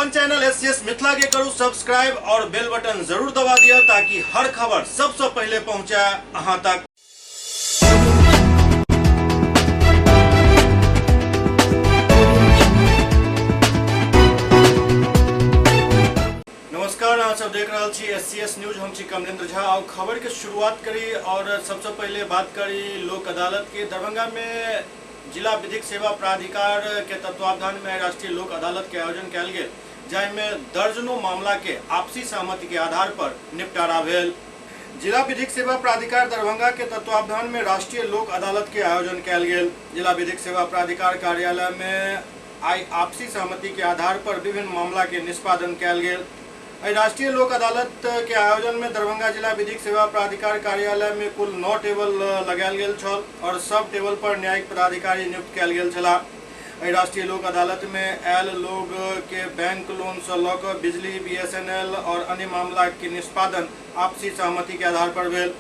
अपन channel SCS Mithila के करू subscribe और बेल बटन जरूर दबा दिया ताकि हर खबर सबसे पहले पहुंचे अहां तक। नमस्कार, आप सब देख रहे छी एससीएस न्यूज। हम छी कमलेंद्र झा और खबर के शुरुआत करी और सबसे पहले बात करी लोक अदालत के। दरभंगा में जिला विधिक सेवा प्राधिकार के तत्वावधान में राष्ट्रीय लोक अदालत के आयोजन कयल गेल, जाहिमे दर्जनों मामला के आपसी सहमति के आधार पर निपटारा भेल। जिला विधिक सेवा प्राधिकार दरभंगा के तत्वावधान में राष्ट्रीय लोक अदालत के आयोजन कयल गेल। जिला विधिक सेवा प्राधिकार कार्यालय में आई आपसी सहमति के आधार पर विभिन्न मामला के निष्पादन कयल गेल। राष्ट्रीय लोक अदालत के आयोजन में दरभंगा जिला विधिक सेवा प्राधिकार कार्यालय में कुल 9 टेबल लगायल गेल छल और सब टेबल पर न्यायिक पदाधिकारी नियुक्त कयल गेल छलाह। राष्ट्रीय लोक अदालत में आयल लोग के बैंक लोन से लऽ कऽ बिजली, बीएसएनएल और अन्य मामला के निष्पादन आपसी सहमति के आधार पर भेल।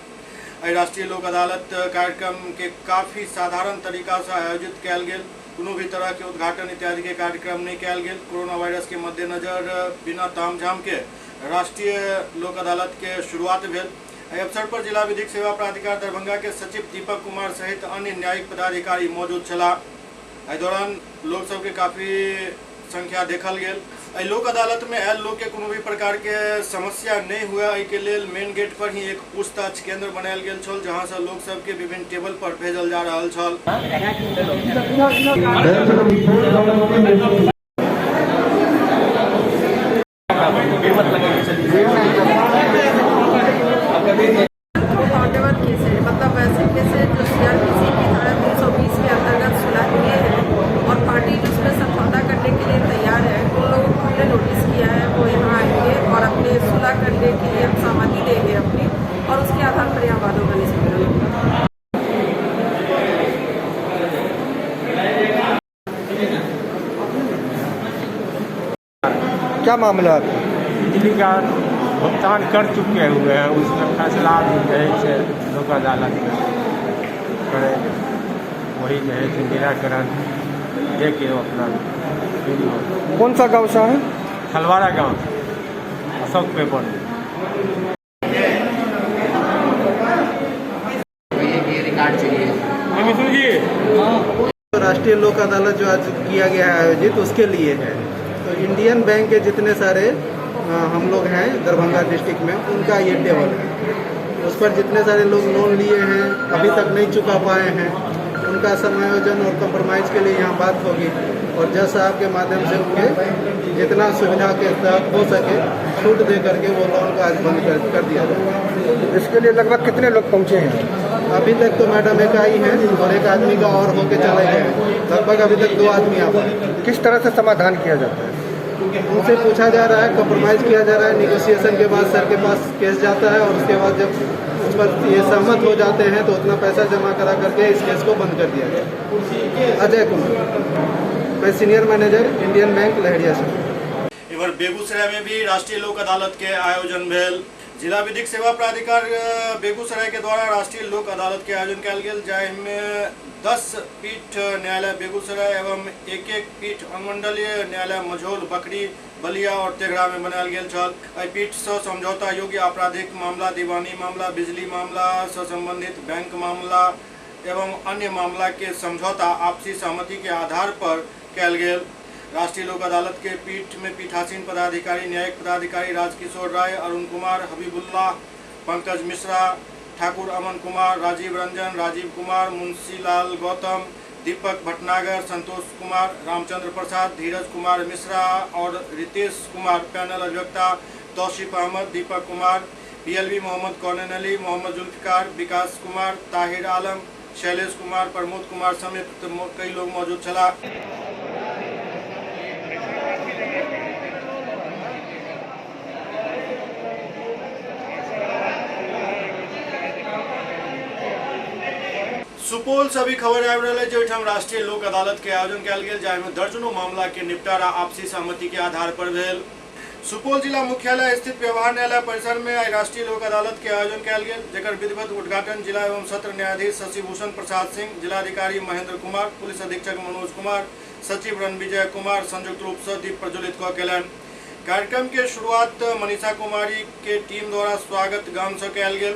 राष्ट्रीय लोक अदालत कार्यक्रम के काफी साधारण तरीका से आयोजित कयल गेल। कोनो भी तरह के उद्घाटन इत्यादि के कार्यक्रम नहीं कयल गेल। कोरोना वायरस के मद्देनजर बिना तामझाम के राष्ट्रीय लोक अदालत के शुरुआत भेल। अवसर पर जिला विधिक सेवा प्राधिकार दरभंगा के सचिव दीपक कुमार सहित अन्य न्यायिक पदाधिकारी मौजूद छलाह। एहि दौरान लोग सब के काफी संख्या देखल गेल। लोक अदालत में आयल लोग के कोनो भी प्रकार के समस्या नहीं हुआ, एहि के लेल मेन गेट पर ही एक पूछताछ केंद्र बनायल गेल छल, जहां से लोग सब के विभिन्न टेबल पर भेजल जा रहल छल। मतलब ऐसे कैसे जो सीआरपीसी की धारा 320 के अंतर्गत सुलह हुए हैं और पार्टी जिसमें समझौता करने के लिए तैयार है, उन लोगों को हमने नोटिस किया है वो यहाँ आएंगे और अपने सुलह करने के लिए हम सहमति देंगे अपनी, और उसके आधार पर यहाँ वादों का निष्पादन होगा। क्या मामला? बिजली का भुगतान कर चुके हुए हैं, उसमें फैसला भी जो है लोक अदालत में करेंगे। वही जो है निराकरण दे के अपना कौन सा गाँव सा है? खलवाड़ा गांव, अशोक पेपर। रिकॉर्ड चाहिए। राष्ट्रीय लोक अदालत जो आज किया गया है आयोजित, उसके लिए है। तो इंडियन बैंक के जितने सारे हम लोग हैं दरभंगा डिस्ट्रिक्ट में, उनका ये टेबल है। उस पर जितने सारे लोग लोन लिए हैं, अभी तक नहीं चुका पाए हैं, उनका समायोजन और कंप्रोमाइज़ के लिए यहाँ बात होगी और जज साहब के माध्यम से उनके जितना सुविधा के तहत हो सके छूट दे करके वो लोन को आज बंद कर दिया जाए। इसके लिए लगभग कितने लोग पहुँचे हैं? अभी तक तो मैडम एक आई हैं और एक आदमी का और होके चले गए। लगभग अभी तक 2 आदमी आ पाए। किस तरह से समाधान किया जाता है? उनसे पूछा जा रहा है, कंप्रोमाइज़ किया जा रहा है। निगोशिएशन के बाद सर के पास केस जाता है और उसके बाद जब उस पर ये सहमत हो जाते हैं तो उतना पैसा जमा करा करके इस केस को बंद कर दिया जाए। अजय कुमार, मैं सीनियर मैनेजर इंडियन बैंक लहरिया से। इधर बेगूसराय में भी राष्ट्रीय लोक अदालत के आयोजन भेल। जिला विधिक सेवा प्राधिकार बेगूसराय के द्वारा राष्ट्रीय लोक अदालत के आयोजन कयल गेल, जाहिमे 10 पीठ न्यायालय बेगूसराय एवं एक पीठ अनुमंडलीय न्यायालय मझौल, बकरी, बलिया और तेघड़ा में बनायल गेल छल। एहि पीठ से समझौता योग्य आपराधिक मामला, दीवानी मामला, बिजली मामला से संबंधित बैंक मामला एवं अन्य मामला के समझौता आपसी सहमति के आधार पर कयल गेल। राष्ट्रीय लोक अदालत के पीठ में पीठासीन पदाधिकारी, न्यायिक पदाधिकारी राजकिशोर राय, अरुण कुमार, हबीबुल्लाह, पंकज मिश्रा, ठाकुर अमन कुमार, राजीव रंजन, राजीव कुमार, मुंशीलाल गौतम, दीपक भटनागर, संतोष कुमार, रामचंद्र प्रसाद, धीरज कुमार मिश्रा और रितेश कुमार पैनल अधिवक्ता, तौसीफ अहमद, दीपक कुमार, पीएलवी मोहम्मद कौनन अली, मोहम्मद जुल्फिकार, विकास कुमार, ताहिर आलम, शैलेश कुमार, प्रमोद कुमार समेत कई लोग मौजूद छला। सुपौल से भी खबर आबि रहल है जो राष्ट्रीय लोक अदालत के आयोजन कयल गेल, जाहिमे दर्जनों मामला के निपटारा आपसी सहमति के आधार पर भेल। सुपौल जिला मुख्यालय स्थित व्यवहार न्यायालय परिसर में आई राष्ट्रीय लोक अदालत के आयोजन कयल गेल, जेकर विधिवत उद्घाटन जिला एवं सत्र न्यायाधीश शशिभूषण प्रसाद सिंह, जिलाधिकारी महेंद्र कुमार, पुलिस अधीक्षक मनोज कुमार, सचिव रणविजय कुमार संयुक्त रूप से दीप प्रज्वलित कऽ केलनि। कार्यक्रम के शुरुआत मनीषा कुमारी के टीम द्वारा स्वागत गान से कयल गेल।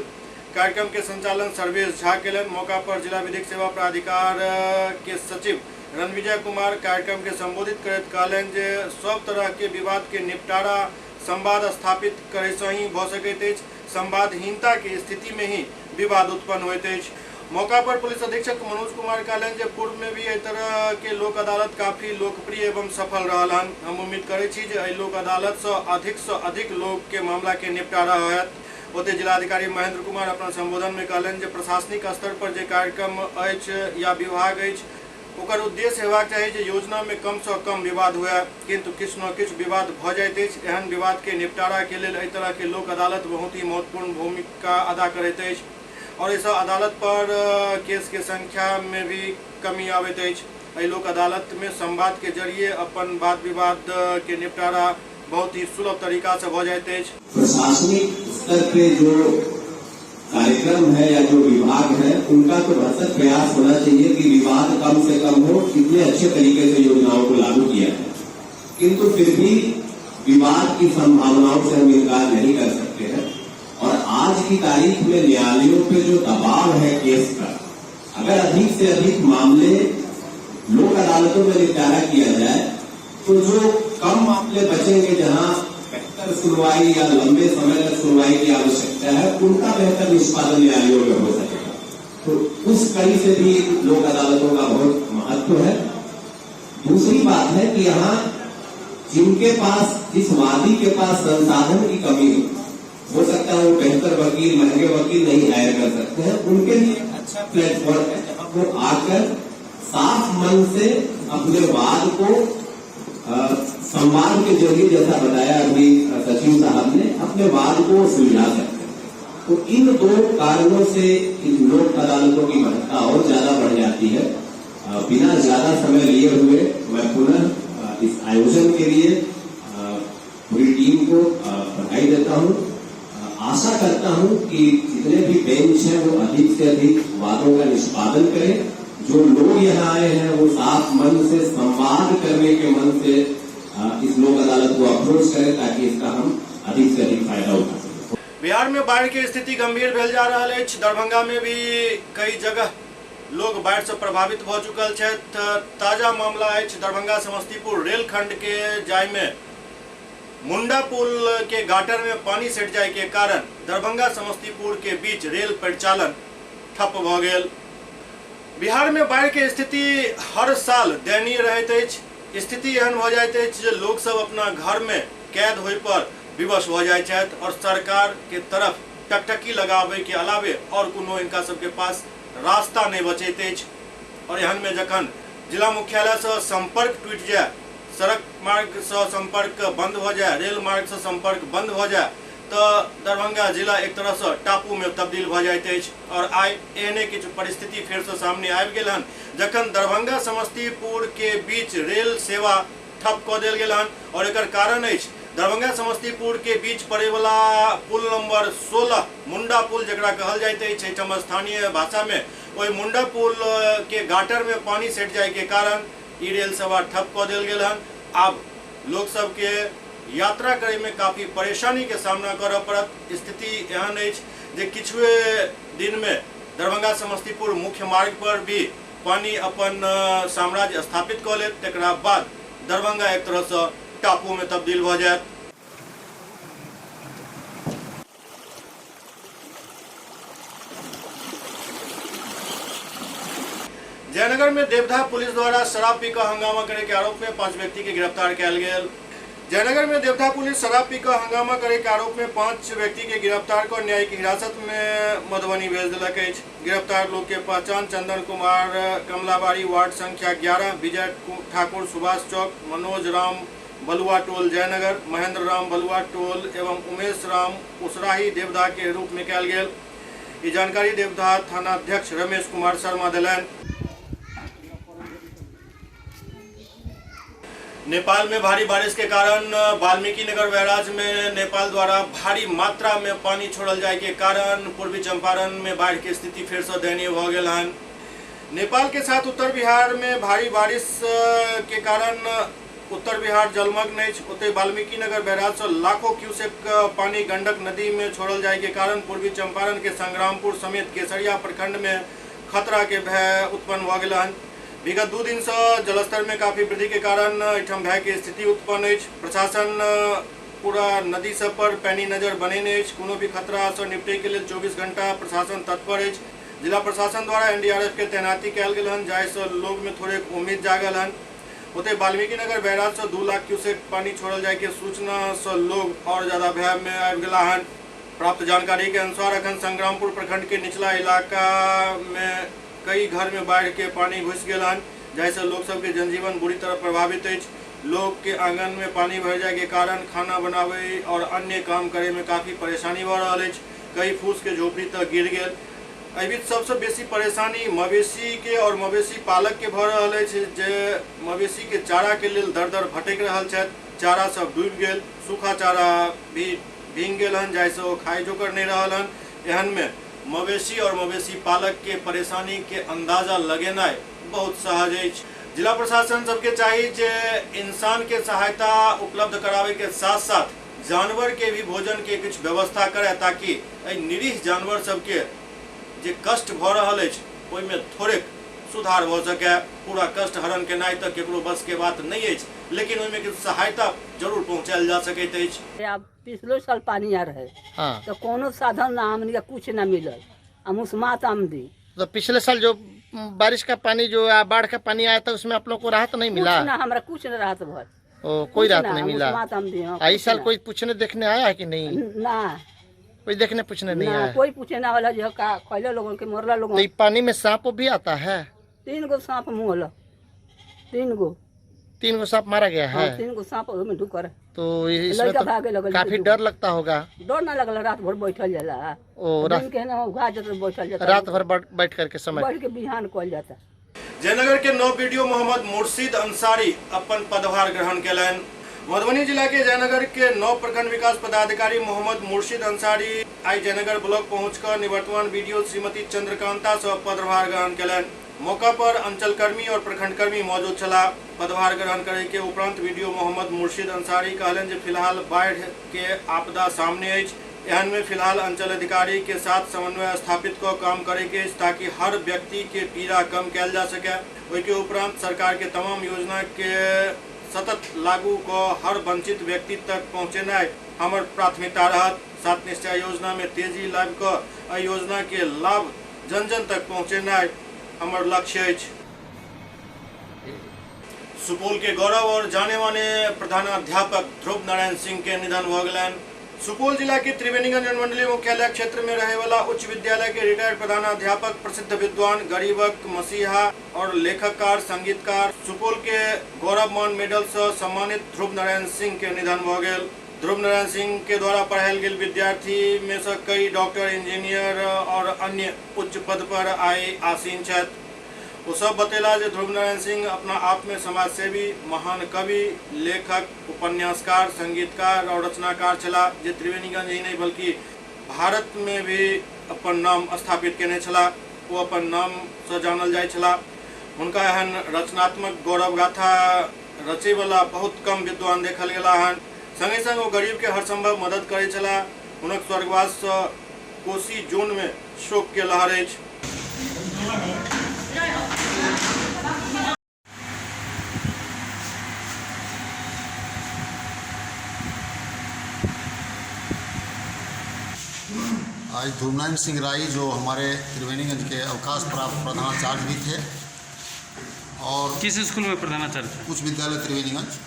कार्यक्रम के संचालन सर्वेश झा केलन। मौका पर जिला विधिक सेवा प्राधिकार के सचिव रणविजय कुमार कार्यक्रम के संबोधित करैत कहलनि जे सब तरह के विवाद के निपटारा संवाद स्थापित करे से ही भ सकैत अछि। संवादहीनता के स्थिति में ही विवाद उत्पन्न होइत अछि। मौका पर पुलिस अधीक्षक मनोज कुमार कहलनि जे पूर्व में भी एहि तरह के लोक अदालत काफी लोकप्रिय एवं सफल रहल हन। हम उम्मीद करै छी जे एहि लोक अदालत से अधिक लोग के मामला के निपटारा होयत। ओते जिलाधिकारी महेंद्र कुमार अपना संबोधन में कहलनि जे प्रशासनिक स्तर पर जे कार्यक्रम अछि या विभाग अछि ओकर उद्देश्य हेबाक चाही जे योजना में कम से कम विवाद हुए, किंतु किछु न किछु विवाद भ जाइत अछि। एहन विवाद के निपटारा के लेल एहि तरह के लोक अदालत बहुत ही महत्वपूर्ण भूमिका अदा करैत अछि और इस अदालत पर केस के संख्या में भी कमी आबैत अछि। एहि लोक अदालत में संवाद के जरिए अपन वाद विवाद के निपटारा बहुत ही सुलभ तरीका से हो जाते हैं। प्रशासनिक स्तर पे जो कार्यक्रम है या जो विभाग है उनका तो भरसक प्रयास होना चाहिए कि विवाद कम से कम हो। कितने अच्छे तरीके से योजनाओं को लागू किया है, किंतु फिर भी विवाद की संभावनाओं से हम इनकार नहीं कर सकते हैं। और आज की तारीख में न्यायालयों पे जो दबाव है केस का, अगर अधिक से अधिक मामले लोक अदालतों में निपटारा किया जाए तो जो कम मामले बचेंगे जहां बेहतर सुनवाई या लंबे समय तक सुनवाई की आवश्यकता है उनका बेहतर निष्पादन न्यायालयों में हो सकेगा। तो उस कड़ी से भी लोक अदालतों का बहुत महत्व है। दूसरी बात है कि यहाँ जिनके पास, जिस वादी के पास संसाधन की कमी हो सकता है वो बेहतर वकील, महंगे वकील नहीं हायर कर सकते हैं, उनके लिए एक अच्छा प्लेटफॉर्म है जहां वो आकर साफ मन से अपने वाद को संवाद के जरिए, जैसा बताया अभी सचिव साहब ने, अपने वाद को सुलझा सकते हैं। तो इन दो कारणों से इन लोक अदालतों की महत्ता और ज्यादा बढ़ जाती है। बिना ज्यादा समय लिए हुए मैं पुनः इस आयोजन के लिए पूरी टीम को बधाई देता हूं। आशा करता हूं कि जितने भी बेंच हैं वो अधिक से अधिक वादों का निष्पादन करें। जो लोग यहाँ आए हैं वो साफ मन से, संवाद करने के मन से इस लोक अदालत को अप्रोच करें ताकि इसका हम अधिक से अधिक फायदा उठा सकें। बिहार में बाढ़ की स्थिति गंभीर भेल जा रहा है। दरभंगा में भी कई जगह लोग बाढ़ से प्रभावित हो चुकल है। ताजा मामला है दरभंगा समस्तीपुर रेलखंड के जाय में मुंडा पुल के गाटर में पानी सट जाए के कारण दरभंगा समस्तीपुर के बीच रेल परिचालन ठप भ गेल। बिहार में बाढ़ के स्थिति हर साल दयनीय रहैत अछि। स्थिति एहन भ जाइत अछि जे लोग सब अपना घर में कैद होय पर विवश भ जाइत छथि और सरकार के तरफ टकटकी लगाबे के अलावे और कोनो इनका सबके पास रास्ता नहीं बचैत अछि। और एहन में जखन जिला मुख्यालय से संपर्क टूट जाए, सड़क मार्ग से संपर्क बंद हो जाए, रेल मार्ग से संपर्क बंद हो जाए तो दरभंगा जिला एक तरह से टापू में तब्दील भ जाइत अछि। और आइ एहने किछु परिस्थिति फिर से सामने आबि गेल हन जखन दरभंगा समस्तीपुर के बीच रेल सेवा ठप क देल गेल हन। और एकर कारण अछि दरभंगा समस्तीपुर के बीच पड़े वाला पुल नंबर 16 मुंडा पुल जकरा कहल जाइत अछि एहिठाम स्थानीय भाषा में, ओहि मुंडा पुल के गाटर में पानी सट जाए के कारण ई रेल सेवा ठप क देल गेल हन। अब लोग सब के यात्रा करे में काफी परेशानी के सामना करऽ पड़त। स्थिति एहन अछि जे किछुए दिन में दरभंगा समस्तीपुर मुख्य मार्ग पर भी पानी अपन साम्राज्य स्थापित क लेत, तकरा बाद दरभंगा एक तरह से टापू में तब्दील भ जायत। जयनगर में देवधा पुलिस द्वारा शराब पीकर हंगामा करे के आरोप में 5 व्यक्ति के गिरफ्तार किया गेल। जयनगर में देवधा पुलिस शराब पीकर हंगामा करे के आरोप में 5 व्यक्ति के गिरफ्तार कर न्यायिक हिरासत में मधुबनी भेज दिलक अछि। गिरफ्तार लोग के पहचान चंदन कुमार कमलाबाड़ी वार्ड संख्या 11, विजय ठाकुर सुभाष चौक, मनोज राम बलुआ टोल जयनगर, महेंद्र राम बलुआ टोल एवं उमेश राम उसराही देवधा के रूप में कयल गेल। ई जानकारी देवधा थानाध्यक्ष रमेश कुमार शर्मा दिलन। नेपाल में भारी बारिश के कारण वाल्मीकि नगर बैराज में नेपाल द्वारा भारी मात्रा में पानी छोड़ल जाए के कारण पूर्वी चंपारण में बाढ़ की स्थिति फिर से दयनीय हो गई है। नेपाल के साथ उत्तर बिहार में भारी बारिश के कारण उत्तर बिहार जलमग्न अछि। ओतहि वाल्मीकि नगर बैराज से लाखों क्यूसेक पानी गंडक नदी में छोड़ल जाय के कारण पूर्वी चंपारण के संग्रामपुर समेत केसरिया प्रखंड में खतरा के भय उत्पन्न भ गेल हन। विगत 2 दिन से जलस्तर में काफी वृद्धि के कारण एहिठाम भय के स्थिति उत्पन्न अछि। प्रशासन पूरा नदी सब पर पैनी नजर बनेने अछि। कोनो भी खतरा से निपटे के लेल 24 घंटा प्रशासन तत्पर अछि। जिला प्रशासन द्वारा एनडीआरएफ के तैनाती कयल गेल हन, जाहि से लोग में थोड़े उम्मीद जागल हन। ओतहि वाल्मीकि नगर बैराज से 2 लाख क्यूसेक पानी छोड़ल जाय के सूचना से लोग और ज्यादा भय में आबि गेला हन। प्राप्त जानकारी के अनुसार अखन संग्रामपुर प्रखंड के निचला इलाका में कई घर में बाढ़ के पानी घुस गेल हन, जाहि से लोग सबके जनजीवन बुरी तरह प्रभावित अछि। लोग के आंगन में पानी भर जाय के कारण खाना बनावे और अन्य काम करे में काफी परेशानी भ रहल अछि। कई फूस के झोपड़ी तक गिर गेल। एहि बीच सबसे बेसी परेशानी मवेशी के और मवेशी पालक के भ रहल अछि, जे मवेशी के चारा के लेल दर दर भटकि रहल छथि। चारा सब डूबि गेल, सूखा चारा भी भींग गेल हन, जाहि से ओ खाय जोकर नहीं रहल हन। एहन में मवेशी और मवेशी पालक के परेशानी के अंदाजा लगेनाइ बहुत सहज अछि। जिला प्रशासन सबके चाही जे इंसान के सहायता उपलब्ध करावे के साथ साथ जानवर के भी भोजन के कुछ व्यवस्था करे, ताकि निरीह जानवर सबके जे कष्ट भ रहल अछि ओहिमे थोड़े सुधार भ सके। पूरा कष्ट हरण केनाइ तक केकरो बस के बात नहीं अछि, लेकिन ओहिमे किछु सहायता जरूर पहुंचायल जा सकैत अछि। अब पिछलो साल पानी आ रहे तो कोनो साधन ना, हमने कुछ ना मिलल, मुसमात आमदी। तो पिछले साल जो बारिश का पानी जो बाढ़ का पानी आया था उसमें आप लोग को राहत नहीं मिला? कुछ ना, हमरा कुछ ना राहत भर। कोई राहत नहीं मिला। इस साल ना। कोई पूछने देखने आया है कि नहीं? ना, कोई देखने पूछने नहीं आया? कोई पूछे ना वाला जो का खैले लोगों के मरला लोगों। तो पानी में सांप भी आता है? 3 गो सांप मुहल, 3 गो सांप मारा गया है। 3 गो सांप में ढुकर। तो इसमें तो काफी डर लगता होगा? डर ना लगल, रात भर बैठल जाला। रात भर बैठ करके समय बैठ के बिहान कल जाता। जयनगर के नव बीडीओ मोहम्मद मुर्शीद अंसारी अपन पदभार ग्रहण केलनि। मधुबनी जिला के जयनगर के नव प्रखंड विकास पदाधिकारी मोहम्मद मुर्शीद अंसारी आई जयनगर ब्लॉक पहुंचकर निवर्तमान बीडीओ श्रीमती चंद्रकांता से पदभार ग्रहण केलनि। मौका पर अंचल कर्मी और प्रखंड कर्मी मौजूद छला। पदभार ग्रहण करे के उपरांत बीडीओ मोहम्मद मुर्शीद अंसारी कहलनि जे फिलहाल बाढ़ के आपदा सामने अछि। एहन में फिलहाल अंचल अधिकारी के साथ समन्वय स्थापित कर काम करे के, ताकि हर व्यक्ति के पीड़ा कम कैल जा सके। ओहि के उपरांत सरकार के तमाम योजना के सतत लागू को हर वंचित व्यक्ति तक पहुँचेनाइ हमर प्राथमिकता रहत। 7 निश्चय योजना में तेजी लाबि कऽ एहि योजना के लाभ जन जन तक पहुँचेनाइ हमर लक्ष्य अछि। सुपौल के गौरव और जाने माने प्रधानाध्यापक ध्रुव नारायण सिंह के निधन भ गेलनि। सुपौल जिला के त्रिवेणीगंज अनुमंडलीय मुख्यालय क्षेत्र में रहे वाला उच्च विद्यालय के रिटायर्ड प्रधानाध्यापक, प्रसिद्ध विद्वान, गरीबक मसीहा और लेखककार, संगीतकार, सुपौल के गौरवमान मेडल से सम्मानित ध्रुव नारायण सिंह के निधन भ गेल। ध्रुव नारायण सिंह के द्वारा पढ़ायल गेल विद्यार्थी में से कई डॉक्टर, इंजीनियर और अन्य उच्च पद पर आए आसीन छथि। वो सब बतेला जे ध्रुव नारायण सिंह अपना आप में समाजसेवी, महान कवि, लेखक, उपन्यासकार, संगीतकार और रचनाकार छला, जे त्रिवेणीगंज ही नहीं बल्कि भारत में भी अपन नाम स्थापित केने छला। वो अपन नाम से जानल जाय छला। उनका एहन रचनात्मक गौरव गाथा रचे वाला बहुत कम विद्वान देखल गेला हन। संगे संग वो गरीब के हर संभव मदद करे छला। हुनक स्वर्गवास से कोसी जोन में शोक के लहर अछि। आज ध्रुव नारायण सिंह राय जो हमारे त्रिवेणीगंज के अवकाश प्राप्त प्रधानाचार्य भी थे और किस स्कूल में प्रधानाचार्य थे? उच्च विद्यालय त्रिवेणीगंज,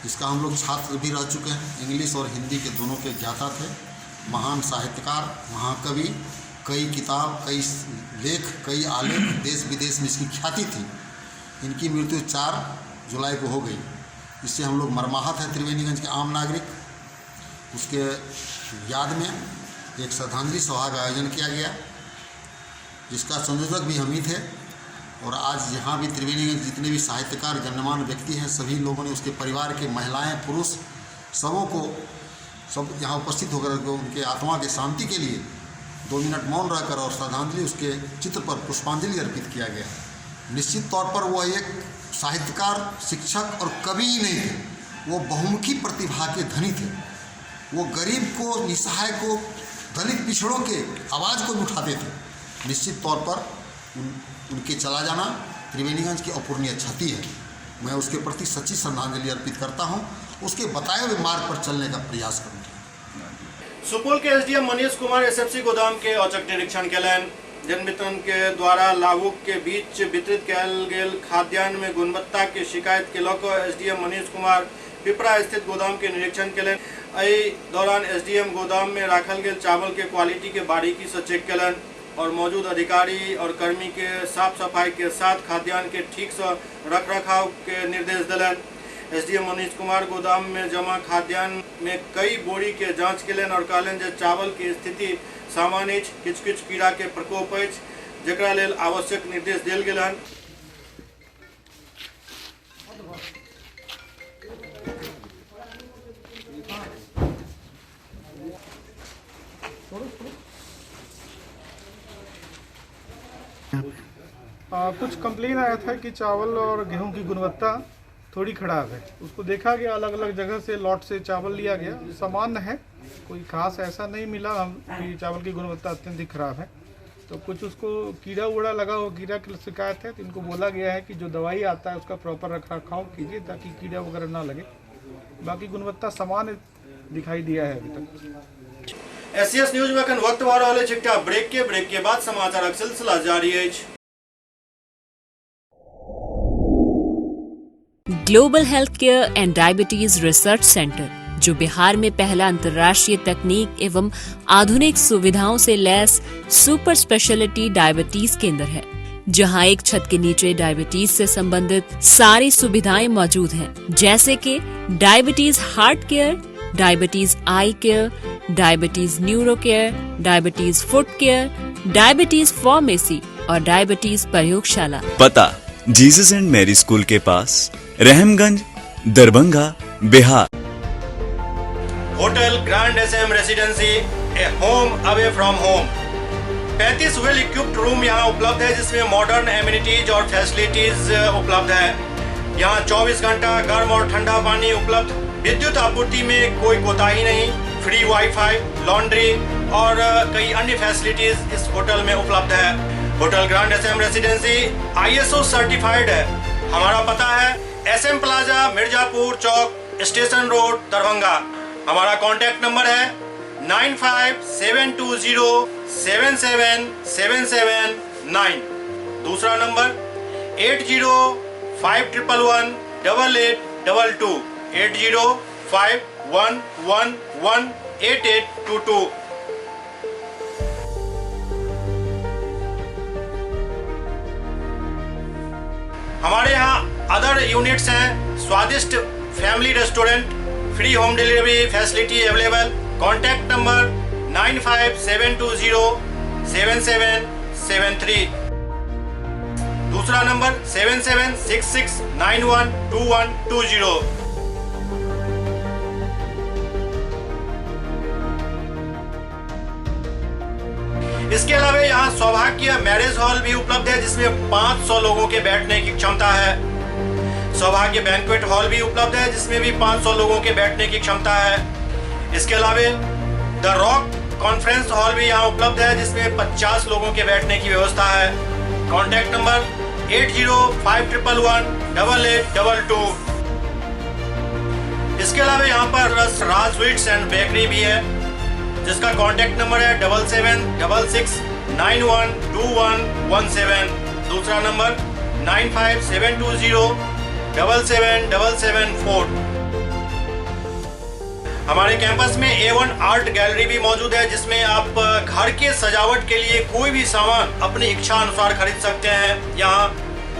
जिसका हम लोग छात्र भी रह चुके हैं। इंग्लिश और हिंदी के दोनों के ज्ञाता थे। महान साहित्यकार, महाकवि, कई किताब, कई लेख, कई आलेख, देश विदेश में इसकी ख्याति थी। इनकी मृत्यु 4 जुलाई को हो गई। इससे हम लोग मर्माहत हैं त्रिवेणीगंज के आम नागरिक। उसके याद में एक श्रद्धांजलि सभा का आयोजन किया गया, जिसका संयोजक भी हम ही थे। और आज यहाँ भी त्रिवेणीगंज जितने भी साहित्यकार, गण्यमान्य व्यक्ति हैं, सभी लोगों ने, उसके परिवार के महिलाएं, पुरुष, सबों को सब यहाँ उपस्थित होकर उनके आत्मा की शांति के लिए 2 मिनट मौन रहकर और श्रद्धांजलि उसके चित्र पर पुष्पांजलि अर्पित किया गया। निश्चित तौर पर वो एक साहित्यकार, शिक्षक और कवि ही नहीं थे, वो बहुमुखी प्रतिभा के धनी थे। वो गरीब को, निसहाय को, दलित पिछड़ों के आवाज़ को उठाते थे। निश्चित तौर पर उनके चला जाना त्रिवेणीगंज की अपूर्णीय क्षति है। मैं उसके प्रति सच्ची श्रद्धांजलि अर्पित करता हूँ, उसके बताए हुए मार्ग पर चलने का प्रयास करूँगा। सुपौल के एसडीएम मनीष कुमार एसएफसी गोदाम के औचक निरीक्षण कयलनि। जन वितरण के द्वारा लाभुक के बीच वितरित कयल गेल खाद्यान्न में गुणवत्ता के शिकायत के लऽ कऽ एसडीएम मनीष कुमार पिपरा स्थित गोदाम के निरीक्षण कयलनि। एहि दौरान एसडीएम गोदाम में राखल गेल चावल के क्वालिटी के बारीकी से चेक कयलनि और मौजूद अधिकारी और कर्मी के साफ सफाई के साथ खाद्यान्न के ठीक से रख रखाव के निर्देश दिलनि। एसडीएम मनीष कुमार गोदाम में जमा खाद्यान्न में कई बोरी के जांच कयलनि और कहलनि जे चावल के स्थिति सामान्य अछि, किछु किछु कीड़ा के प्रकोप अछि, जेकरा लेल आवश्यक निर्देश देल गेलनि। कुछ कंप्लेन आया था कि चावल और गेहूं की गुणवत्ता थोड़ी खराब है। उसको देखा गया, अलग अलग जगह से लॉट से चावल लिया गया, सामान्य है, कोई खास ऐसा नहीं मिला हम कि चावल की गुणवत्ता अत्यंत ही खराब है। तो कुछ उसको कीड़ा उड़ा लगा हो, कीड़ा की शिकायत है, तो इनको बोला गया है कि जो दवाई आता है उसका प्रॉपर रख रखाव कीजिए ताकि कीड़ा वगैरह ना लगे। बाकी गुणवत्ता सामान्य दिखाई दिया है अभी तक। एससीएस न्यूज में अखन वक्त भऽ रहल अछि एकटा ब्रेक के बाद समाचारक सिलसिला जारी अछि। Global health care and diabetes research centre, जो बिहार में पहला अंतर्राष्ट्रीय तकनीक एवं आधुनिक सुविधाओं से लैस सुपर स्पेशलिटी डायबिटीज केंद्र है, जहां एक छत के नीचे डायबिटीज से संबंधित सारी सुविधाएं मौजूद हैं, जैसे कि diabetes heart care, diabetes eye care, diabetes neuro care, diabetes foot care, diabetes pharmacy और डायबिटीज प्रयोगशाला। पता जीसस एंड मैरी स्कूल के पास, Rahamganj, Darbhanga, Bihar. Hotel grand SM residency, a home away from home. 35 well equipped room यहाँ उपलब्ध है, जिसमें modern amenities और फैसिलिटीज उपलब्ध है। यहाँ 24 घंटा गर्म और ठंडा पानी उपलब्ध। विद्युत आपूर्ति में कोई कोताही नहीं। फ्री वाईफाई, लॉन्ड्री और कई अन्य फैसिलिटीज इस होटल में उपलब्ध है। Hotel grand SM residency ISO certified है। हमारा पता है SM plaza, Mirzapur Chowk, station road, Darbhanga. हमारा कॉन्टैक्ट नंबर है 9572077779। दूसरा नंबर 8051118822, 8051118822। हमारे यहाँ अदर यूनिट्स हैं, स्वादिष्ट family restaurant, free home delivery facility available. Contact number 9572077773। दूसरा नंबर 7766912120। इसके अलावा यहाँ सौभाग्य मैरिज हॉल भी उपलब्ध है, जिसमें 500 लोगों के बैठने की क्षमता है। सौभाग्य बैंक्वेट हॉल भी उपलब्ध है, जिसमें भी 500 लोगों के बैठने की क्षमता है। इसके अलावा द रॉक कॉन्फ्रेंस हॉल भी यहाँ उपलब्ध है, जिसमें 50 लोगों के बैठने की व्यवस्था है। Contact number 8051118822। इसके अलावा यहाँ पर राज स्वीट्स एंड बेकरी भी है, जिसका कॉन्टैक्ट नंबर है 7766912117। दूसरा नंबर 9572077774। हमारे कैंपस में A1 आर्ट गैलरी भी मौजूद है, जिसमें आप घर के सजावट के लिए कोई भी सामान अपनी इच्छा अनुसार खरीद सकते हैं। यहाँ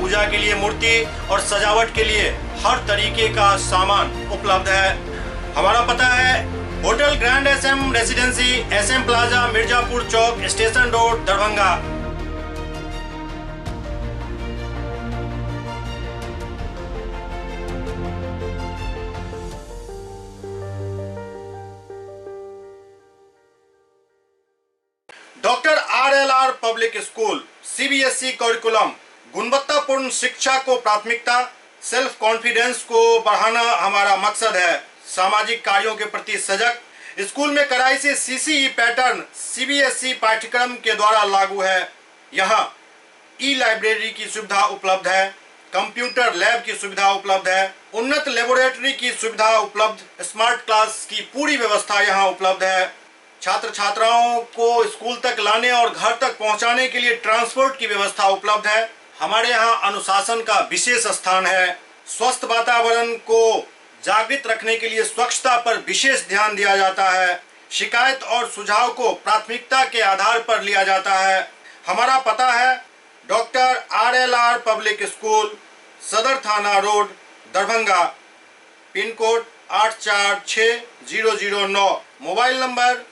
पूजा के लिए मूर्ति और सजावट के लिए हर तरीके का सामान उपलब्ध है। हमारा पता है hotel grand SM residency, SM plaza, Mirzapur Chowk, station road, Darbhanga. Doctor RLR public school, CBSE curriculum, गुणवत्तापूर्ण शिक्षा को प्राथमिकता, सेल्फ कॉन्फिडेंस को बढ़ाना हमारा मकसद है। सामाजिक कार्यों के प्रति सजग। स्कूल में कड़ाई से CCE पैटर्न CBSE पाठ्यक्रम के द्वारा लागू है। यहाँ ई-लाइब्रेरी की सुविधा उपलब्ध है, कंप्यूटर लैब की सुविधा उपलब्ध है, उन्नत लेबोरेटरी की सुविधा उपलब्ध, स्मार्ट क्लास की पूरी व्यवस्था यहाँ उपलब्ध है। छात्र छात्राओं को स्कूल तक लाने और घर तक पहुँचाने के लिए ट्रांसपोर्ट की व्यवस्था उपलब्ध है। हमारे यहाँ अनुशासन का विशेष स्थान है। स्वस्थ वातावरण को जागृत रखने के लिए स्वच्छता पर विशेष ध्यान दिया जाता है। शिकायत और सुझाव को प्राथमिकता के आधार पर लिया जाता है। हमारा पता है doctor RLR public school, Sadar Thana road, Darbhanga, pin code 846009, mobile number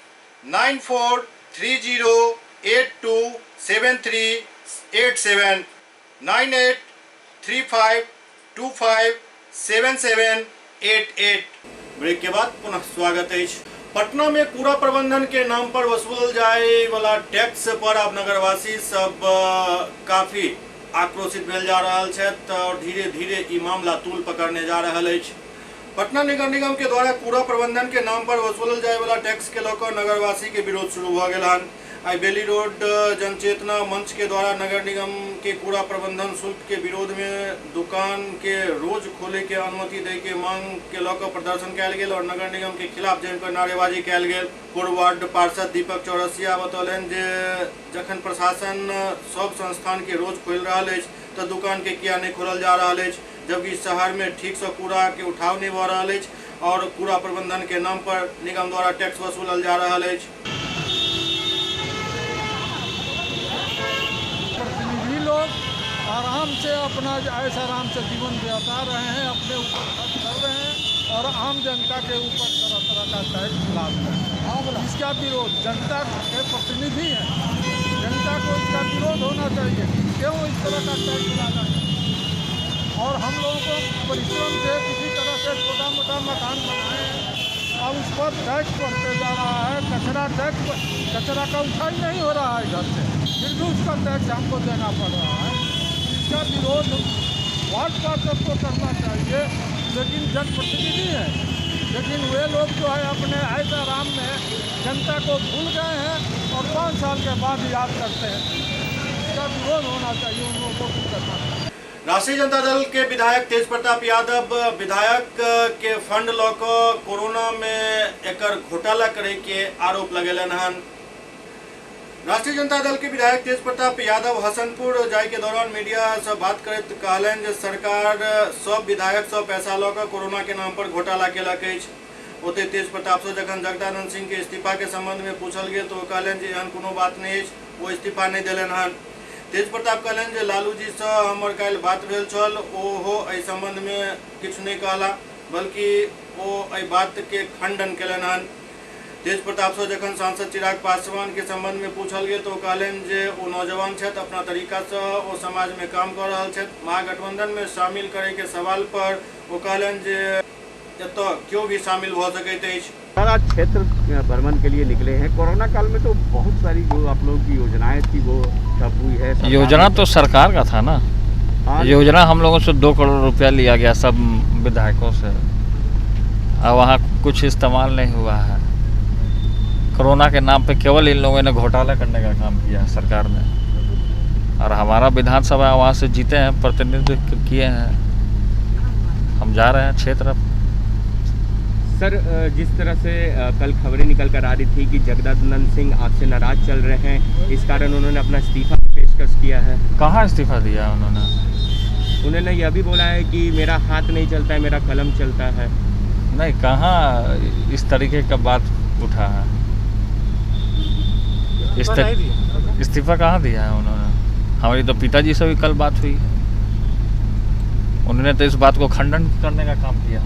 9430827387, 9835257788। Break के बाद पुनः स्वागत है। पटना में कूड़ा प्रबंधन के नाम पर वसूल जाए वाला टैक्स पर अब नगरवासी सब काफी आक्रोशित भेल जा रहा है और धीरे धीरे ई मामला तूल पकड़ने जा रहा है। पटना नगर निगम के द्वारा कूड़ा प्रबंधन के नाम पर वसूलल जाए वाला टैक्स के लेकर नगरवासी के विरोध शुरू हो गया। आई बेली रोड जनचेतना मंच के द्वारा नगर निगम के कूड़ा प्रबंधन शुल्क के विरोध में दुकान के रोज खोले के अनुमति दे के मांग के लेकर प्रदर्शन कल गया और नगर निगम के खिलाफ जमकर नारेबाजी कल गया। पूर्व वार्ड पार्षद दीपक चौरसिया बतौलन जे जखन प्रशासन सब संस्थान के रोज खोल रहा है तो दुकान के किया नहीं खोलल जा रहा है, जबकि शहर में ठीक से कूड़ा के उठाव नहीं हो रहा है और कूड़ा प्रबंधन के नाम पर निगम द्वारा टैक्स वसूलल जा रहा है। प्रतिनिधि लोग आराम से अपना ऐसा आराम से जीवन बिता रहे हैं, अपने ऊपर खर्च कर रहे हैं और आम जनता के ऊपर तरह तरह का टैक्स लाद रहे हैं। इसका विरोध, जनता के प्रतिनिधि हैं, जनता को इसका विरोध होना चाहिए। क्यों इस तरह का टैक्स लाना है? और हम लोगों को परिश्रम से किसी तरह से छोटा मोटा मकान बनाए हैं, अब उस पर टैक्स बढ़ते जा रहा है। कचरा का उठाई नहीं हो रहा है घर से, फिर भी उसका टैक्स हमको देना पड़ रहा है। इसका विरोध वार्ड पार्षद को करना चाहिए, लेकिन जनप्रतिनिधि हैं, लेकिन वे लोग जो है अपने ऐसे आराम में जनता को भूल गए हैं और 5 साल के बाद याद करते हैं। इसका विरोध होना चाहिए, उन लोगों को करना चाहिए। राष्ट्रीय जनता दल के विधायक तेज प्रताप यादव विधायक के फंड लौकर कोरोना में एकर घोटाला करे के आरोप लगेलन हन। राष्ट्रीय जनता दल के विधायक तेज प्रताप यादव हसनपुर जाय के दौरान मीडिया से बात करते कहलन जे सरकार सब विधायक सब पैसा लौकर कोरोना के नाम पर घोटाला केलक अछि। ओते तेज प्रताप से जखन जगदानंद सिंह के इस्तीफा के संबंध में पूछल गेल तो कहलन जे एहन कोनो बात नहीं अछि, वो इस्तीफा नहीं देलन हन। तेज प्रताप कहलन जे लालू जी से हमर काल्हि बात भेल छल, ओहो एहि संबंध में किछु नहीं कहला, बल्कि ओ एहि बात के खंडन केलन हन। तेज प्रताप से जखन सांसद चिराग पासवान के संबंध में पूछल गेल तो कहलन जे ओ नौजवान छथि, अपना तरीका से ओ समाज में काम कर रहल छथि। महागठबंधन में शामिल करे के सवाल पर वो कहलन जे एतऽ क्यों भी शामिल हो सकैत अछि। आज क्षेत्र भ्रमण के लिए निकले हैं। कोरोना काल में तो बहुत सारी जो आप लोगों की योजनाएं थी वो ठप हुई है। योजना तो सरकार का था ना, योजना हम लोगों से 2 करोड़ रुपया लिया गया सब विधायकों से, और वहाँ कुछ इस्तेमाल नहीं हुआ है। कोरोना के नाम पे केवल इन लोगों ने घोटाला करने का काम किया सरकार ने, और हमारा विधानसभा वहाँ से जीते हैं, प्रतिनिधित्व किए हैं, हम जा रहे हैं क्षेत्र। सर, जिस तरह से कल खबरें निकल कर आ रही थी कि जगदानंद सिंह आपसे नाराज चल रहे हैं, इस कारण उन्होंने अपना इस्तीफा पेशकश किया है। कहाँ इस्तीफा दिया उन्होंने? उन्होंने यह भी बोला है कि मेरा हाथ नहीं चलता है, मेरा कलम चलता है। नहीं, कहाँ इस तरीके का बात उठा है? इस्तीफा कहाँ दिया है उन्होंने? हमारी तो पिताजी से भी कल बात हुई, उन्होंने तो इस बात को खंडन करने का काम किया।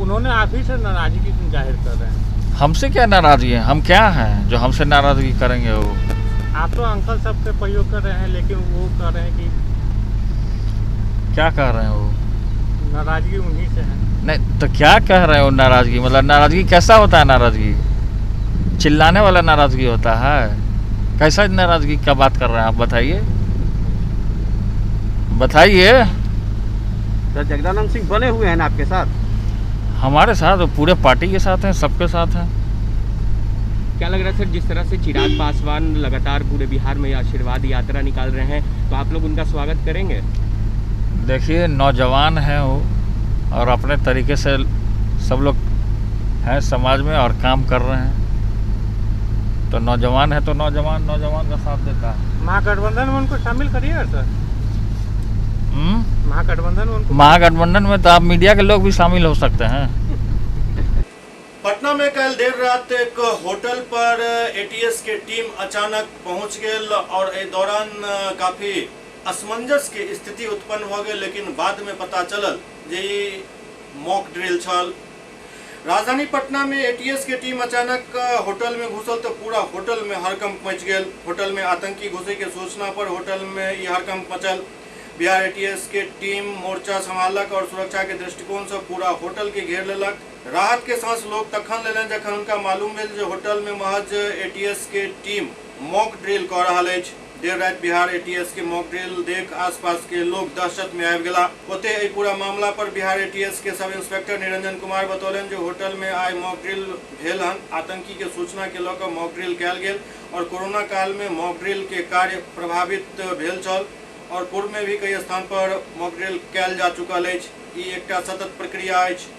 उन्होंने आप ही से नाराजगी जाहिर कर रहे हैं। हमसे क्या नाराजगी है? हम क्या हैं जो हमसे नाराजगी करेंगे? वो आप तो अंकल शब्द का प्रयोग कर रहे हैं, लेकिन वो कह रहे हैं कि क्या कह रहे हैं? वो नाराजगी उन्हीं से है। नहीं तो क्या कह रहे हो नाराजगी? मतलब नाराजगी कैसा होता है? नाराजगी चिल्लाने वाला नाराजगी होता है? कैसा नाराजगी का बात कर रहे हैं आप, बताइए। बताइए। तो जगदानंद सिंह बने हुए हैं ना आपके साथ? हमारे साथ, पूरे पार्टी के साथ हैं, सबके साथ हैं। क्या लग रहा है सर, जिस तरह से चिराग पासवान लगातार पूरे बिहार में आशीर्वाद यात्रा निकाल रहे हैं, तो आप लोग उनका स्वागत करेंगे? देखिए, नौजवान हैं वो और अपने तरीके से सब लोग हैं समाज में और काम कर रहे हैं। तो नौजवान है तो नौजवान का साथ देता है। महागठबंधन में उनको शामिल करिए सर। महागठबंधन में तो आप मीडिया के लोग भी शामिल हो सकते हैं। पटना में कल देर रात एक होटल पर एटीएस के टीम अचानक पहुंच गई और इस दौरान काफी असमंजस की स्थिति उत्पन्न हो गई, लेकिन बाद में पता चलल जे मॉक ड्रिल छल। राजधानी पटना में एटीएस के टीम अचानक होटल में घुसल तो पूरा होटल में हड़कंप मच गया। होटल में आतंकी घुसे के सूचना पर होटल में ये हड़कंप मचल। बिहार एटीएस के टीम मोर्चा संभालक और सुरक्षा के दृष्टिकोण से पूरा होटल के घेर लेलक। राहत के सांस लोग तखन लेलन जखन उनका मालूम भेल जे होटल में महज एटीएस के टीम मॉक ड्रिल कर रहा है। देर रात बिहार एटीएस के मॉक ड्रिल देख आसपास के लोग दहशत में आबि गेला। ओते एहि पूरा मामला पर बिहार एटीएस के सब इंस्पेक्टर निरंजन कुमार बतौलन जो होटल में आई मॉक ड्रिल भेल हन। आतंकी के सूचना के लऽ कऽ मॉक ड्रिल कयल गेल और कोरोना काल में मॉक ड्रिल के कार्य प्रभावित भेल छल और पूर्व में भी कई स्थान पर मॉक ड्रिल कयल जा चुकल अछि। ई एकटा सतत प्रक्रिया अछि।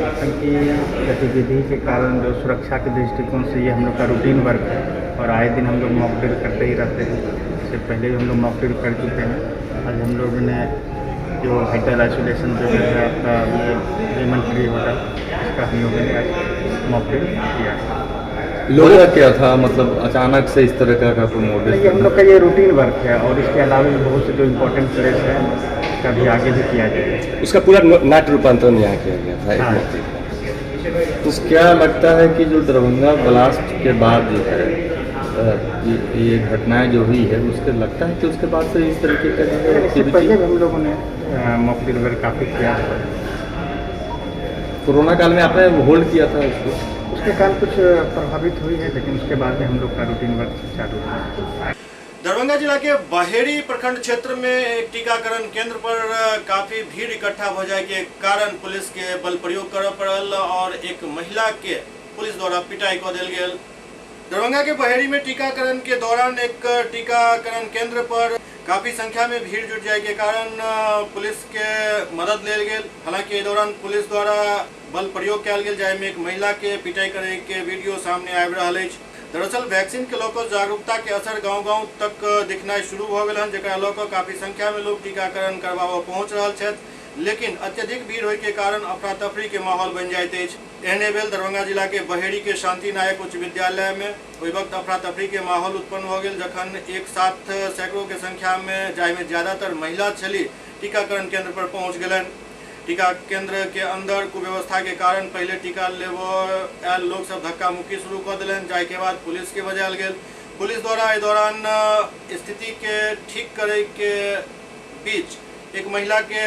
आतंकी गतिविधि के कारण जो सुरक्षा के दृष्टिकोण से ये हम लोग का रूटीन वर्क है और आए दिन हम लोग मॉक ड्रिल करते ही रहते हैं। इससे पहले भी हम लोग मॉक ड्रिल कर चुके हैं। आज हम लोगों ने जो होटल आइसोलेशन जो है आपका ये लेमन ट्री होटल, इसका हम लोगों ने आज मॉक ड्रिल किया। लोगों का क्या था, मतलब अचानक से इस तरह का कोई मॉडल? ये हम लोग का ये रूटीन वर्क है और इसके अलावा भी बहुत से जो इम्पोर्टेंट प्लेस है उसका भी आगे भी किया जाएगा। उसका पूरा नाट्य रूपांतरण यहाँ किया गया था। हाँ। तो क्या लगता है कि जो दरभंगा ब्लास्ट के बाद जो है ये घटनाएं जो हुई है, उसके लगता है कि उसके बाद से इस तरीके का इससे पहले भी हम लोगों ने मॉक ड्रिल वर्क काफ़ी किया है। कोरोना काल में आपने होल्ड किया था उसको? उसके कारण कुछ प्रभावित हुई है, लेकिन उसके बाद में हम लोग का रूटीन वर्क चालू है। दरभंगा जिला के बहेड़ी प्रखंड क्षेत्र में एक टीकाकरण केंद्र पर काफी भीड़ इकट्ठा हो जाए के कारण पुलिस के बल प्रयोग करऽ पड़ल और एक महिला के पुलिस द्वारा पिटाई कऽ देल गेल। दरभंगा के बहेड़ी में टीकाकरण के दौरान एक टीकाकरण केंद्र पर काफी संख्या में भीड़ जुट जाए के कारण पुलिस के मदद लेल गेल। हालांकि दौरान पुलिस द्वारा बल प्रयोग कयल गेल, जाहि में एक महिला के पिटाई करे के वीडियो सामने आबि रहल अछि। दरअसल वैक्सीन के लऽ जागरूकता के असर गांव-गांव तक दिखनाइ शुरू भ गेल हन, जेकरा लऽ कऽ काफी संख्या में लोग टीकाकरण करबाबऽ पहुंच रहल छथि, लेकिन अत्यधिक भीड़ होय के कारण अफरा तफरी के माहौल बन जाइत अछि। एहने भेल दरभंगा जिला के बहेड़ी के शांति नायक उच्च विद्यालय में। ओहि वक्त अफरा तफरी के माहौल उत्पन्न हो गेल जखन एक साथ सैकड़ों के संख्या में, जाहि में ज्यादातर महिला छली, टीकाकरण केंद्र पर पहुंच गेलन। टीका केंद्र के अंदर कुव्यवस्था के कारण पहले टीका लेबऽ आयल लोग सब धक्का मुक्की शुरू कर दिलन, जाहि के बाद पुलिस के बजायल गेल। पुलिस द्वारा इस दौरान स्थिति के ठीक करे के बीच एक महिला के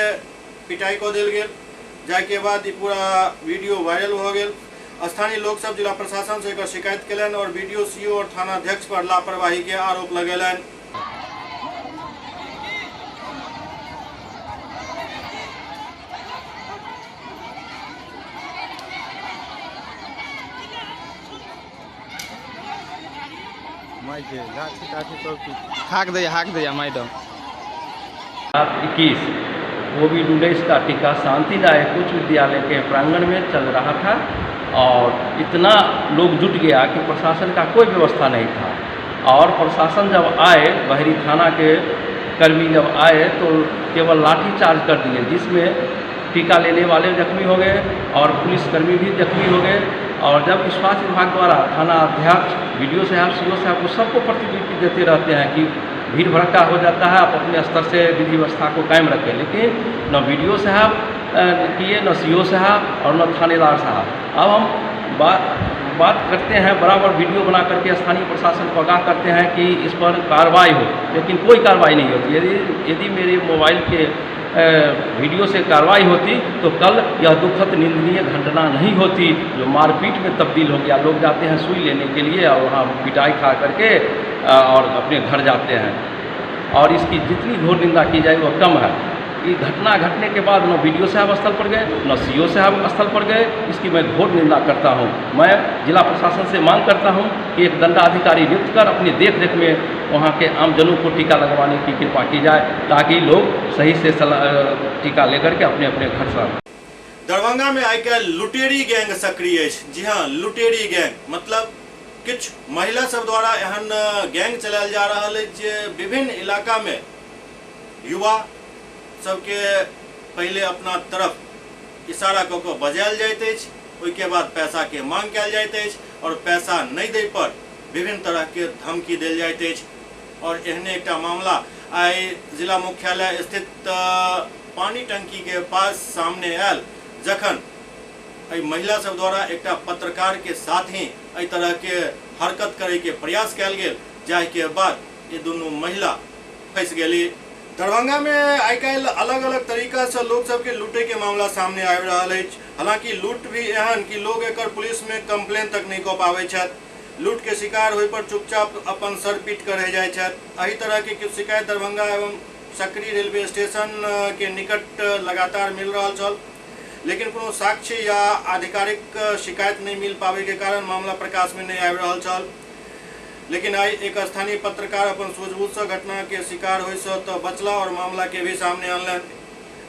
पिटाई कऽ देल गेल, जाहि के बाद ई पूरा वीडियो वायरल हो गेल। स्थानीय लोग सब जिला प्रशासन से एकर शिकायत केलन और वीडियो सीओ और थानाध्यक्ष पर लापरवाही के आरोप लगेलन। हाक दिया मैडम। 21 कोविड 19 का टीका शांतिदायक उच्च विद्यालय के प्रांगण में चल रहा था और इतना लोग जुट गया कि प्रशासन का कोई व्यवस्था नहीं था। और प्रशासन जब आए, बहेड़ी थाना के कर्मी जब आए तो केवल लाठी चार्ज कर दिए, जिसमें टीका लेने वाले जख्मी हो गए और पुलिसकर्मी भी जख्मी हो गए। और जब स्वास्थ्य विभाग द्वारा थाना अध्यक्ष, वीडियो साहब, सीओ साहब को सबको प्रतिनिधि देते रहते हैं कि भीड़ भड़का हो जाता है, आप अपने स्तर से विधि व्यवस्था को कायम रखें, लेकिन न वीडियो साहब किए, न CO साहब और न थानेदार साहब। अब हम बात करते हैं, बराबर वीडियो बना करके स्थानीय प्रशासन को आगाह करते हैं कि इस पर कार्रवाई हो, लेकिन कोई कार्रवाई नहीं होती। यदि मेरे मोबाइल के वीडियो से कार्रवाई होती तो कल यह दुखद निंदनीय घटना नहीं होती जो मारपीट में तब्दील हो गया। लोग जाते हैं सुई लेने के लिए और वहाँ पिटाई खा करके और अपने घर जाते हैं, और इसकी जितनी घोर निंदा की जाए वह कम है। ये घटना घटने के बाद न BDO साहब स्थल पर गए, न CO साहब स्थल पर गए, इसकी मैं घोर निंदा करता हूँ। मैं जिला प्रशासन से मांग करता हूँ कि एक दंडाधिकारी नियुक्त कर अपनी देख रेख में वहाँ के आमजनों को टीका लगवाने की कृपा की जाए, ताकि लोग सही से टीका लेकर के अपने अपने घर से। दरभंगा में आजकल लुटेरी गैंग सक्रिय है। जी हाँ, लुटेरी गैंग मतलब किछ महिला सब द्वारा एहन गैंग चलायल जा रहा है जे विभिन्न इलाका में युवा सबके पहले अपना तरफ इशारा कऽ कऽ बजायल जाइत अछि, ओहिके बाद पैसा के मांग कयल जाइत अछि और पैसा नहीं दे पर विभिन्न तरह के धमकी देल जाइत अछि। और एहने एकटा मामला आइ जिला मुख्यालय स्थित पानी टंकी के पास सामने आयल, जखन महिला सब द्वारा एकटा पत्रकार के साथ ही एहि तरह के हरकत करे के प्रयास कयल गेल, जाहि के बाद ये दोनों महिला फंस गेली। दरभंगा में आजकल अलग अलग तरीका से लोग सबके लूटे के मामला सामने आबि रहल अछि। हालांकि लूट भी एहन कि लोग एकर पुलिस में कंप्लेन तक नहीं कऽ पाबै छथि। लूट के शिकार होय पर चुपचाप अपन सर पीट कर रह जाय छथि। एही तरह के किछु शिकायत दरभंगा एवं सकरी रेलवे स्टेशन के निकट लगातार मिल रहा छल, लेकिन कोनो साक्ष्य या आधिकारिक शिकायत नहीं मिल पावे के कारण मामला प्रकाश में नहीं आबि रहल छल। लेकिन आई एक स्थानीय पत्रकार अपन सूझबूझ से घटना के शिकार होय से तो बचला और मामला के भी सामने आनलन।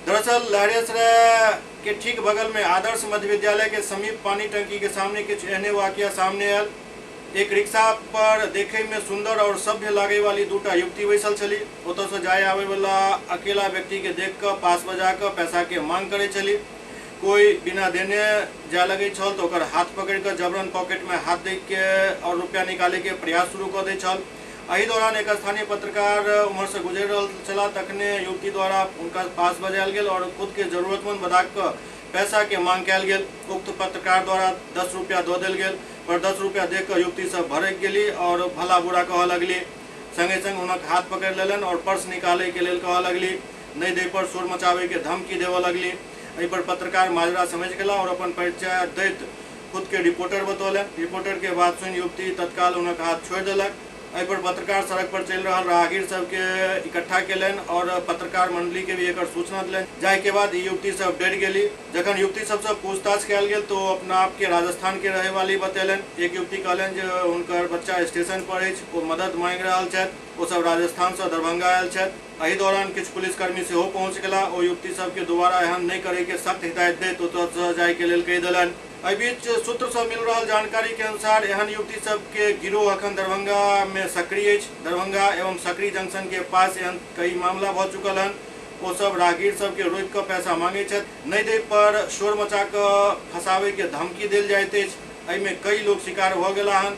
दरअसल लहरियासराय के ठीक बगल में आदर्श मध्य विद्यालय के समीप पानी टंकी के सामने कुछ एहने वाकया सामने आयल। एक रिक्शा पर देखे में सुंदर और सभ्य लागे वाली दूटा युवती बैसल छली। ओतऽ से जाए आवे वाला अकेला व्यक्ति के देख कर पास बजा कर पैसा के मांग करे छली। कोई बिना देने जा लगे छल तो ओकर हाथ पकड़ कर जबरन पॉकेट में हाथ दे के और रुपया निकाले के प्रयास शुरू कर दे छल। एही दौरान एक स्थानीय पत्रकार उम्हर से गुजर रहल छला, तखने युवती द्वारा उनका पास बजायल गेल और खुद के जरूरतमंद बता कर पैसा के मांग कयल गेल। उक्त पत्रकार द्वारा 10 रुपया दो देल गेल, पर 10 रुपया देकर युवती सब भड़क गेली और भला बुरा कह लगली। संगे संग उनका हाथ पकड़ लेलन और पर्स निकाले के लेल कह लगली। नहीं दे पर शोर मचावे के धमकी देवे लगली। एहि पर पत्रकार माजरा समझ गया और अपन परिचय दैत खुद के रिपोर्टर बतौलन। रिपोर्टर के बात सुन युवती तत्काल उनका हाथ छोड़ देलक। एहि पर पत्रकार सड़क पर चल रहा राहगीर सबके इकट्ठा केलन और पत्रकार मंडली के भी एक सूचना दिलन, जाहि के बाद युवती सब डर गेली। जखन युवती सबसे पूछताछ कयल गेल तो अपना आप के राजस्थान के रहे वाली बतेलन। एक युवती कहलन जे उनकर बच्चा स्टेशन पर अछि, वो मदद मांग रहल छथि, वो सब राजस्थान से दरभंगा आयल छथि। एही दौरान किछु पुलिसकर्मी सेहो पहुंच गेला। ओ युवती सबके दोबारा एहन नहीं करे के सख्त हिदायत दैत ओतऽ जाय के लेल कहि देलन। एहि बीच सूत्र से मिल रहा जानकारी के अनुसार एहन युवती सब के गिरोह अखन दरभंगा में सक्रिय अछि। दरभंगा एवं सकरी जंक्शन के पास एहन कई मामला भऽ चुकल हन। वो सब राहगीर सब के रोकि कऽ पैसा मांगे छथि, नहीं दे पर शोर मचा कऽ फंसावे के धमकी देल जाइत अछि। एहि में कई लोग शिकार भऽ गेला हन,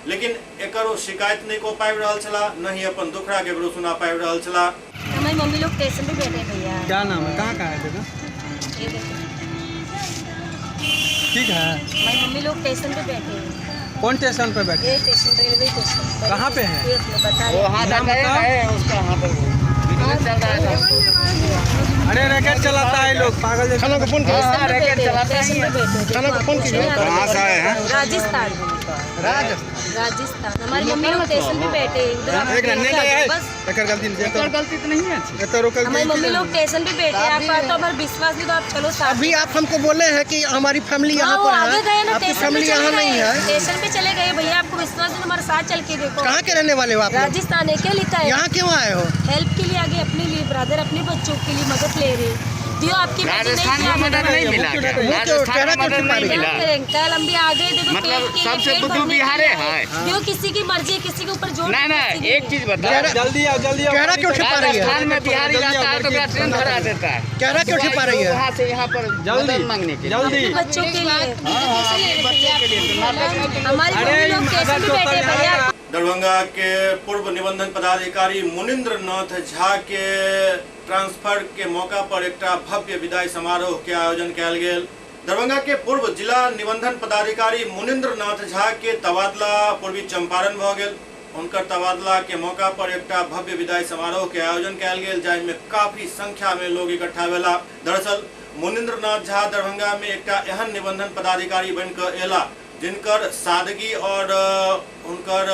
लेकिन एकरो शिकायत नहीं को पाबि रहल छला, न ही अपन दुखड़ा केकरो सुना पाबि रहल छला। हमारी मम्मी लोग स्टेशन पे बैठे भैया। क्या नाम है, कहाँ है जगह? ये देखो ठीक है। हमारी मम्मी लोग स्टेशन पे बैठे हैं। कौन स्टेशन पे बैठे? ये स्टेशन रेलवे स्टेशन। कहाँ पे है? वो हाथ है उसका, हाथ अरे रैकेट चलाता है लोग पागल जैसे। खाना को फोन किया, रैकेट चलाता है। खाना को फोन किया। कहाँ से आए हैं? राजस्थान। राजस्थान। हमारी मम्मी लोग स्टेशन पे बैठे हैं। बस गलती तो नहीं है। हमारी मम्मी लोग स्टेशन पे बैठे हैं। आपका तो हमारा विश्वास नहीं, तो आप चलो साथ। अभी आप हमको बोले हैं कि हमारी फैमिली यहाँ पर है। आगे गए ना, आपकी फैमिली यहाँ नहीं है। स्टेशन पे चले गए भैया, आपको विश्वास नहीं, हमारे साथ चल के देखो। कहाँ के रहने वाले हो आप? राजस्थान है। क्या लिखा है? यहाँ क्यों आए हो? हेल्प के लिए आगे, अपने लिए ब्रदर, अपने बच्चों के लिए मदद ले रहे। दियो आपकी राजस्थान में मदद नहीं मिला। राजस्थान में मदद नहीं मिला। कल हम भी आ गए थे, मतलब सबसे बुद्धू बिहारे है। दियो किसी की मर्जी, किसी के ऊपर जोर नहीं। एक चीज बता, जल्दी आओ जल्दी आओ। कहरा क्यों छिपा रही है? राजस्थान में बिहारी रहता है तो ट्रेन भरा देता है। कहरा क्यों छिपा रही है? वहाँ से यहाँ पर मदद मांगने के जल्दी बच्चों के लिए। बच्चे के लिए हमारी मम्मी लोग स्टेशन पे बैठे भैया। दरभंगा के पूर्व निबंधन पदाधिकारी मुनिंद्र नाथ झा के ट्रांसफर के मौका पर एक भव्य विदाई समारोह के आयोजन कयल गेल। दरभंगा के पूर्व जिला निबंधन पदाधिकारी मुनिंद्र नाथ झा के तबादला पूर्वी चंपारण भ गेल। उनकर तबादला के मौका पर एक भव्य विदाई समारोह के आयोजन कयल गेल, जाहिमे काफी संख्या में लोग इकट्ठा भेला। दरअसल मुनिंद्र नाथ झा दरभंगा में एक एहन निबंधन पदाधिकारी बनकर एला जिनकर सादगी और उनकर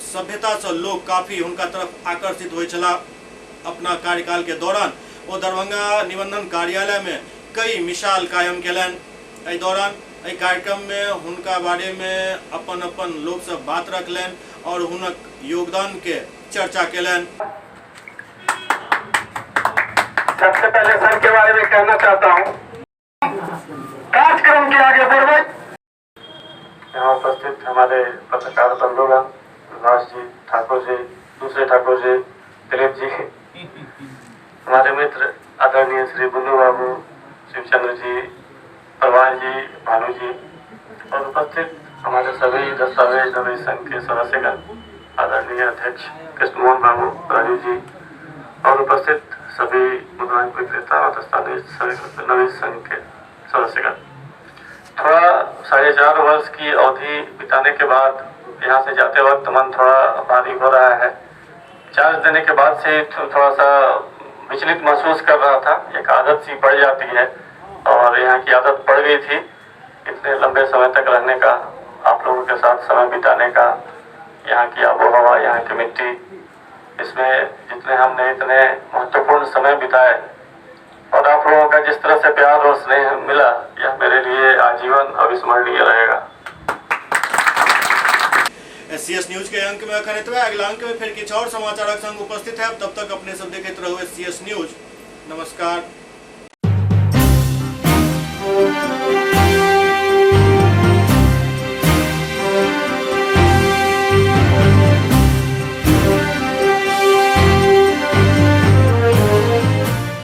सभ्यता से लोग काफी उनका तरफ आकर्षित हुए छला। अपना कार्यकाल के दौरान वो दरभंगा निबंधन कार्यालय में कई मिसाल कायम केलन। एहि दौरान एहि कार्यक्रम में हुनका बारे में अपन अपन लोग से बात रखलन और हुनक योगदान के चर्चा केलन। सबसे पहले सर के बारे में कहना चाहता हूँ, कार्यक्रम के आगे बढ़े। यहाँ उपस्थित हमारे पत्रकार बंधुगण, विभास जी, ठाकुर जी, दूसरे ठाकुर जी, दिलीप जी, हमारे मित्र आदरणीय श्री बुन्नू बाबू, शिवचंद्र जी, परवान जी, भानु जी और उपस्थित हमारे सभी दस्तावेज नवीन संघ के सदस्यगण, आदरणीय अध्यक्ष कृष्णमोहन बाबू, राजू जी और उपस्थित सभी मुद्रांक विक्रेता और दस्तावेज नवीन संघ के सदस्यगण। थोड़ा 4.5 वर्ष की अवधि बिताने के बाद यहाँ से जाते वक्त मन थोड़ा भारी हो रहा है। चार्ज देने के बाद से थोड़ा सा विचलित महसूस कर रहा था। एक आदत सी पड़ जाती है और यहाँ की आदत पड़ गई थी इतने लंबे समय तक रहने का, आप लोगों के साथ समय बिताने का, यहाँ की आबोहवा, यहाँ की मिट्टी, इसमें जितने हमने इतने महत्वपूर्ण समय बिताए और आप लोगों का जिस तरह से प्यार और स्नेह मिला, यह मेरे लिए आजीवन अविस्मरणीय रहेगा। SCS न्यूज के अंक में अखन इतना। अगला अंक में फिर कुछ और समाचार संग उपस्थित है। तब तक अपने सब देखते रहो SCS न्यूज। नमस्कार।